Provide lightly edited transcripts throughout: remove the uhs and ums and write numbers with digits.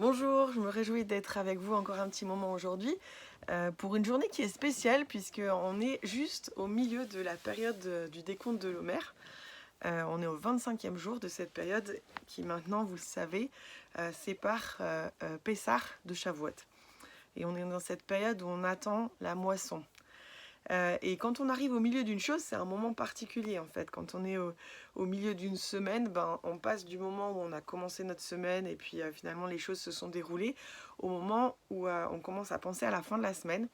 Bonjour, je me réjouis d'être avec vous encore un petit moment aujourd'hui pour une journée qui est spéciale puisqu'on est juste au milieu de la période du décompte de l'Omer. On est au 25e jour de cette période qui maintenant, vous le savez, sépare Pessah de Shavuot. Et on est dans cette période où on attend la moisson. Et quand on arrive au milieu d'une chose, c'est un moment particulier en fait. Quand on est au milieu d'une semaine, on passe du moment où on a commencé notre semaine et puis finalement les choses se sont déroulées au moment où on commence à penser à la fin de la semaine.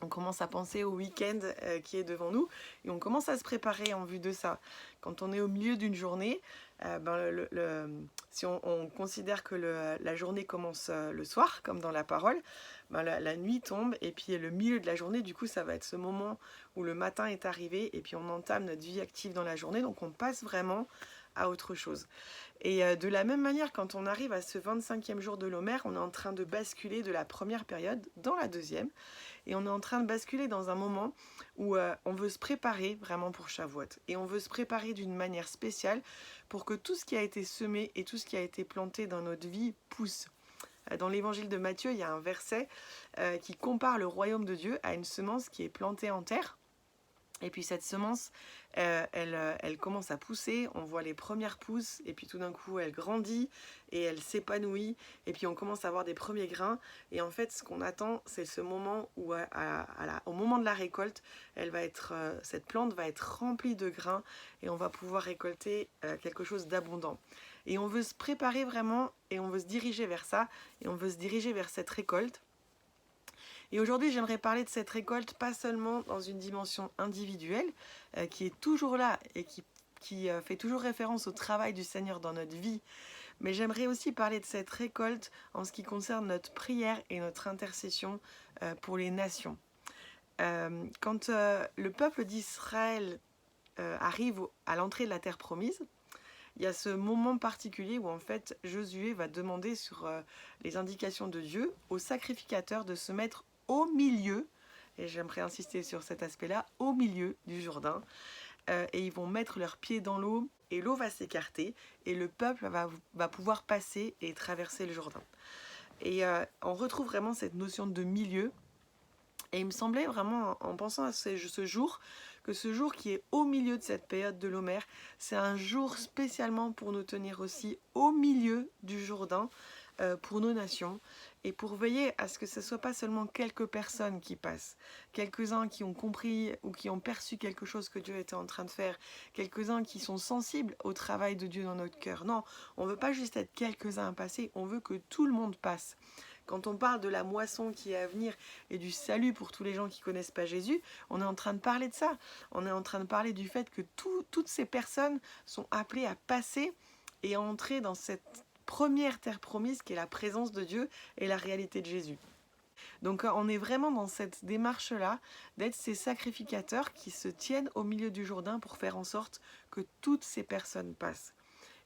On commence à penser au week-end qui est devant nous et on commence à se préparer en vue de ça. Quand on est au milieu d'une journée, si on considère que la journée commence le soir, comme dans la parole, la nuit tombe et puis le milieu de la journée, du coup, ça va être ce moment où le matin est arrivé et puis on entame notre vie active dans la journée, donc on passe vraiment à autre chose. Et de la même manière, quand on arrive à ce 25e jour de l'Omer, on est en train de basculer de la première période dans la deuxième. Et on est en train de basculer dans un moment où on veut se préparer vraiment pour Shavuot. Et on veut se préparer d'une manière spéciale pour que tout ce qui a été semé et tout ce qui a été planté dans notre vie pousse. Dans l'évangile de Matthieu, il y a un verset qui compare le royaume de Dieu à une semence qui est plantée en terre. Et puis cette semence, elle commence à pousser, on voit les premières pousses, et puis tout d'un coup elle grandit et elle s'épanouit, et puis on commence à avoir des premiers grains. Et en fait, ce qu'on attend, c'est ce moment où, au moment de la récolte, cette plante va être remplie de grains et on va pouvoir récolter quelque chose d'abondant. Et on veut se préparer vraiment, et on veut se diriger vers ça, et on veut se diriger vers cette récolte. Et aujourd'hui, j'aimerais parler de cette récolte, pas seulement dans une dimension individuelle, qui est toujours là et qui fait toujours référence au travail du Seigneur dans notre vie, mais j'aimerais aussi parler de cette récolte en ce qui concerne notre prière et notre intercession pour les nations. Quand le peuple d'Israël arrive à l'entrée de la terre promise, il y a ce moment particulier où en fait Josué va demander sur les indications de Dieu aux sacrificateurs de se mettre au milieu, et j'aimerais insister sur cet aspect-là, au milieu du Jourdain, et ils vont mettre leurs pieds dans l'eau et l'eau va s'écarter et le peuple va pouvoir passer et traverser le Jourdain. Et on retrouve vraiment cette notion de milieu. Et il me semblait vraiment, en pensant à ce jour, que ce jour qui est au milieu de cette période de l'Omer, c'est un jour spécialement pour nous tenir aussi au milieu du Jourdain pour nos nations et pour veiller à ce que ce ne soit pas seulement quelques personnes qui passent, quelques-uns qui ont compris ou qui ont perçu quelque chose que Dieu était en train de faire, quelques-uns qui sont sensibles au travail de Dieu dans notre cœur. Non, on ne veut pas juste être quelques-uns à passer, on veut que tout le monde passe. Quand on parle de la moisson qui est à venir et du salut pour tous les gens qui ne connaissent pas Jésus, on est en train de parler de ça. On est en train de parler du fait que toutes ces personnes sont appelées à passer et à entrer dans cette première terre promise qui est la présence de Dieu et la réalité de Jésus. Donc on est vraiment dans cette démarche-là d'être ces sacrificateurs qui se tiennent au milieu du Jourdain pour faire en sorte que toutes ces personnes passent.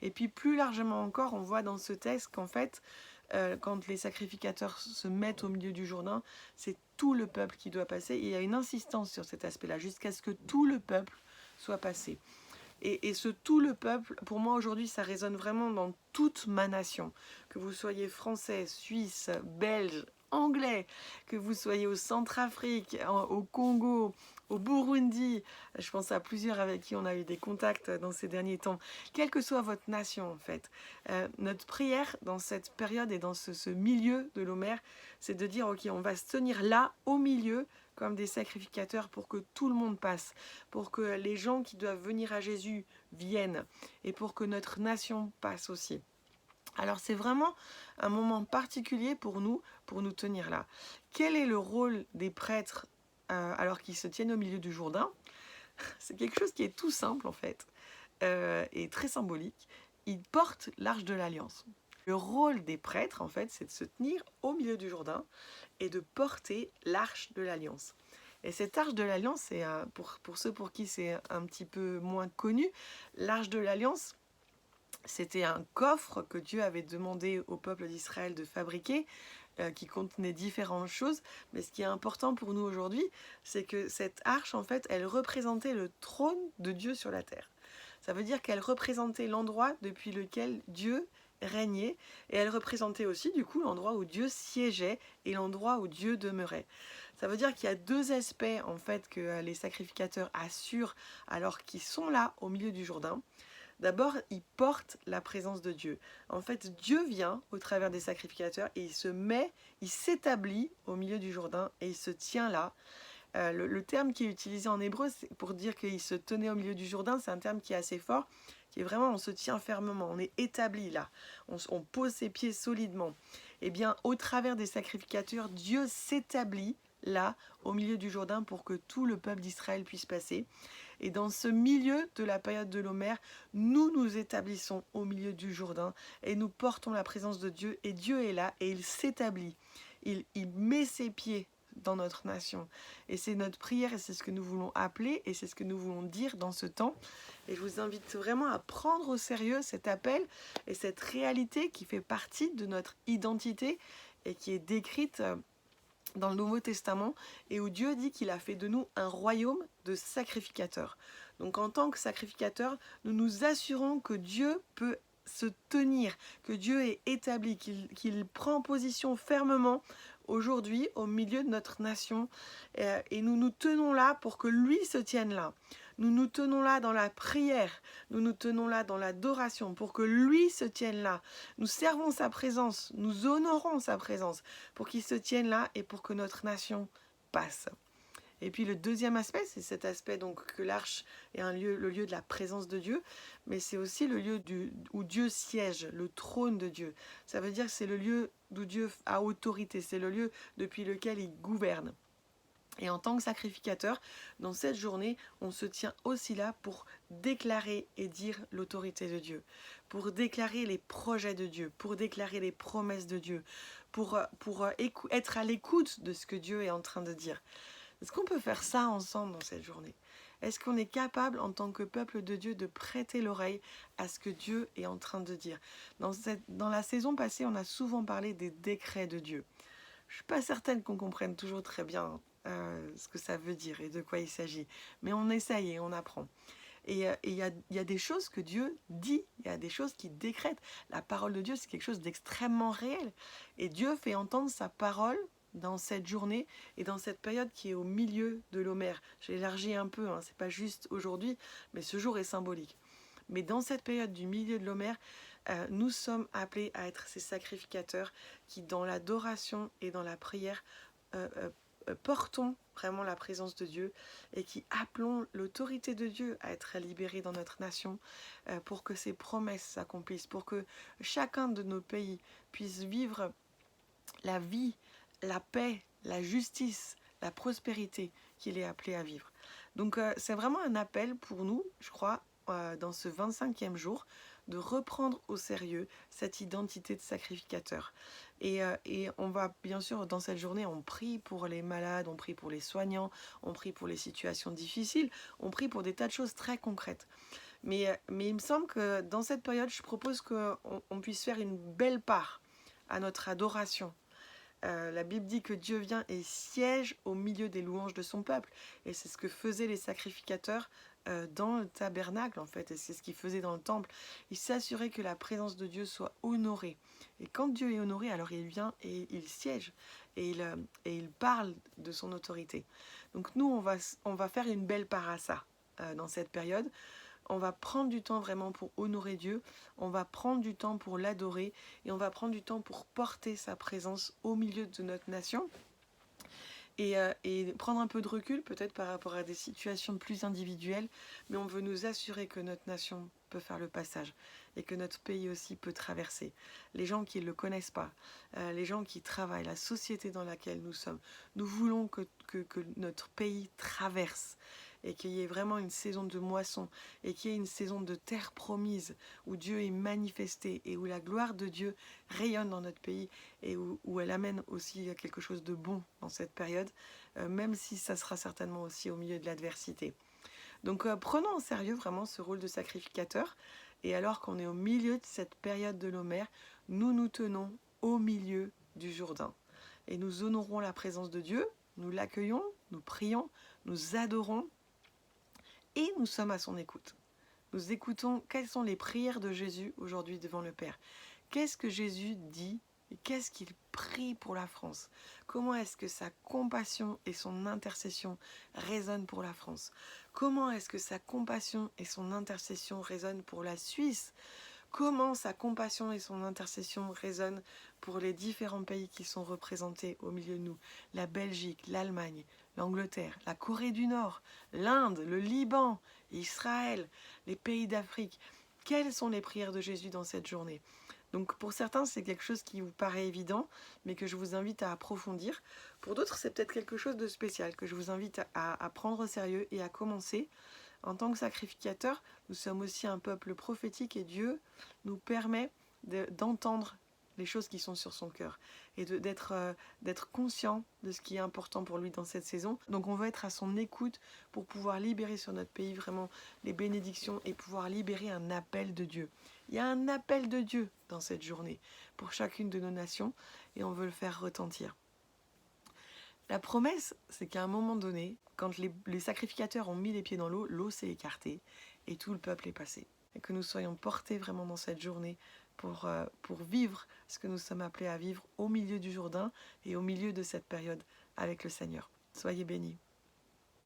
Et puis plus largement encore, on voit dans ce texte qu'en fait, quand les sacrificateurs se mettent au milieu du Jourdain, c'est tout le peuple qui doit passer. Et il y a une insistance sur cet aspect-là, jusqu'à ce que tout le peuple soit passé. Et ce tout le peuple, pour moi aujourd'hui, ça résonne vraiment dans toute ma nation. Que vous soyez français, suisse, belge, anglais, que vous soyez au Centrafrique, au Congo, au Burundi, je pense à plusieurs avec qui on a eu des contacts dans ces derniers temps, quelle que soit votre nation en fait. Notre prière dans cette période et dans ce milieu de l'Omer, c'est de dire ok, on va se tenir là, au milieu, comme des sacrificateurs pour que tout le monde passe, pour que les gens qui doivent venir à Jésus viennent et pour que notre nation passe aussi. Alors c'est vraiment un moment particulier pour nous tenir là. Quel est le rôle des prêtres alors qu'ils se tiennent au milieu du Jourdain? C'est quelque chose qui est tout simple en fait et très symbolique. Ils portent l'arche de l'alliance. Le rôle des prêtres en fait, c'est de se tenir au milieu du Jourdain et de porter l'arche de l'alliance. Et cette arche de l'alliance, c'est pour ceux pour qui c'est un petit peu moins connu, l'arche de l'alliance, c'était un coffre que Dieu avait demandé au peuple d'Israël de fabriquer, qui contenait différentes choses. Mais ce qui est important pour nous aujourd'hui, c'est que cette arche, en fait, elle représentait le trône de Dieu sur la terre. Ça veut dire qu'elle représentait l'endroit depuis lequel Dieu régnait, et elle représentait aussi du coup l'endroit où Dieu siégeait et l'endroit où Dieu demeurait. Ça veut dire qu'il y a deux aspects en fait que les sacrificateurs assurent alors qu'ils sont là au milieu du Jourdain. D'abord, ils portent la présence de Dieu. En fait, Dieu vient au travers des sacrificateurs et il s'établit au milieu du Jourdain et il se tient là. Le terme qui est utilisé en hébreu pour dire qu'il se tenait au milieu du Jourdain, c'est un terme qui est assez fort, qui est vraiment on se tient fermement, on est établi là, on pose ses pieds solidement. Et bien, au travers des sacrificateurs, Dieu s'établit là, au milieu du Jourdain, pour que tout le peuple d'Israël puisse passer. Et dans ce milieu de la période de l'Omer, nous nous établissons au milieu du Jourdain et nous portons la présence de Dieu. Et Dieu est là et il s'établit. Il met ses pieds dans notre nation. Et c'est notre prière et c'est ce que nous voulons appeler et c'est ce que nous voulons dire dans ce temps. Et je vous invite vraiment à prendre au sérieux cet appel et cette réalité qui fait partie de notre identité et qui est décrite dans le Nouveau Testament, et où Dieu dit qu'il a fait de nous un royaume de sacrificateurs. Donc en tant que sacrificateurs, nous nous assurons que Dieu peut se tenir, que Dieu est établi, qu'il prend position fermement aujourd'hui au milieu de notre nation, et nous nous tenons là pour que lui se tienne là. Nous nous tenons là dans la prière, nous nous tenons là dans l'adoration pour que lui se tienne là. Nous servons sa présence, nous honorons sa présence pour qu'il se tienne là et pour que notre nation passe. Et puis le deuxième aspect, c'est cet aspect donc que l'arche est le lieu de la présence de Dieu, mais c'est aussi le lieu où Dieu siège, le trône de Dieu. Ça veut dire que c'est le lieu où Dieu a autorité, c'est le lieu depuis lequel il gouverne. Et en tant que sacrificateur, dans cette journée, on se tient aussi là pour déclarer et dire l'autorité de Dieu, pour déclarer les projets de Dieu, pour déclarer les promesses de Dieu, pour être à l'écoute de ce que Dieu est en train de dire. Est-ce qu'on peut faire ça ensemble dans cette journée? Est-ce qu'on est capable, en tant que peuple de Dieu, de prêter l'oreille à ce que Dieu est en train de dire? Dans la saison passée, on a souvent parlé des décrets de Dieu. Je ne suis pas certaine qu'on comprenne toujours très bien ce que ça veut dire et de quoi il s'agit. Mais on essaye et on apprend. Et il y a des choses que Dieu dit, il y a des choses qu'il décrète. La parole de Dieu, c'est quelque chose d'extrêmement réel. Et Dieu fait entendre sa parole dans cette journée et dans cette période qui est au milieu de l'Omer. J'ai élargi un peu, c'est pas juste aujourd'hui, mais ce jour est symbolique. Mais dans cette période du milieu de l'Omer, nous sommes appelés à être ces sacrificateurs qui, dans l'adoration et dans la prière, portons vraiment la présence de Dieu et qui appelons l'autorité de Dieu à être libérée dans notre nation pour que ses promesses s'accomplissent, pour que chacun de nos pays puisse vivre la vie, la paix, la justice, la prospérité qu'il est appelé à vivre. Donc c'est vraiment un appel pour nous, je crois, dans ce 25e jour, de reprendre au sérieux cette identité de sacrificateur. Et on va, bien sûr, dans cette journée, on prie pour les malades, on prie pour les soignants, on prie pour les situations difficiles, on prie pour des tas de choses très concrètes. Mais il me semble que dans cette période, je propose qu'on puisse faire une belle part à notre adoration. La Bible dit que Dieu vient et siège au milieu des louanges de son peuple. Et c'est ce que faisaient les sacrificateurs dans le tabernacle, en fait. Et c'est ce qu'ils faisaient dans le temple. Ils s'assuraient que la présence de Dieu soit honorée. Et quand Dieu est honoré, alors il vient et il siège. Et il parle de son autorité. Donc nous, on va faire une belle part à ça dans cette période. On va prendre du temps vraiment pour honorer Dieu, on va prendre du temps pour l'adorer et on va prendre du temps pour porter sa présence au milieu de notre nation et prendre un peu de recul peut-être par rapport à des situations plus individuelles, mais on veut nous assurer que notre nation peut faire le passage et que notre pays aussi peut traverser. Les gens qui ne le connaissent pas, les gens qui travaillent, la société dans laquelle nous sommes, nous voulons que notre pays traverse et qu'il y ait vraiment une saison de moisson et qu'il y ait une saison de terre promise où Dieu est manifesté et où la gloire de Dieu rayonne dans notre pays et où elle amène aussi quelque chose de bon dans cette période, même si ça sera certainement aussi au milieu de l'adversité. Donc prenons en sérieux vraiment ce rôle de sacrificateur, et alors qu'on est au milieu de cette période de l'Omer, nous nous tenons au milieu du Jourdain et nous honorons la présence de Dieu, nous l'accueillons, nous prions, nous adorons et nous sommes à son écoute. nous écoutons quelles sont les prières de Jésus aujourd'hui devant le Père. Qu'est-ce que Jésus dit et qu'est-ce qu'il prie pour la France? Comment est-ce que sa compassion et son intercession résonnent pour la France? Comment est-ce que sa compassion et son intercession résonnent pour la Suisse? Comment sa compassion et son intercession résonnent pour les différents pays qui sont représentés au milieu de nous? La Belgique, l'Allemagne, l'Angleterre, la Corée du Nord, l'Inde, le Liban, Israël, les pays d'Afrique. Quelles sont les prières de Jésus dans cette journée? Donc pour certains, c'est quelque chose qui vous paraît évident, mais que je vous invite à approfondir. Pour d'autres, c'est peut-être quelque chose de spécial que je vous invite à prendre au sérieux et à commencer. En tant que sacrificateur, nous sommes aussi un peuple prophétique et Dieu nous permet d'entendre les choses qui sont sur son cœur et d'être conscient de ce qui est important pour lui dans cette saison. Donc on veut être à son écoute pour pouvoir libérer sur notre pays vraiment les bénédictions et pouvoir libérer un appel de Dieu. Il y a un appel de Dieu dans cette journée pour chacune de nos nations et on veut le faire retentir. La promesse, c'est qu'à un moment donné, quand les sacrificateurs ont mis les pieds dans l'eau, l'eau s'est écartée et tout le peuple est passé. Et que nous soyons portés vraiment dans cette journée pour vivre ce que nous sommes appelés à vivre au milieu du Jourdain et au milieu de cette période avec le Seigneur. Soyez bénis.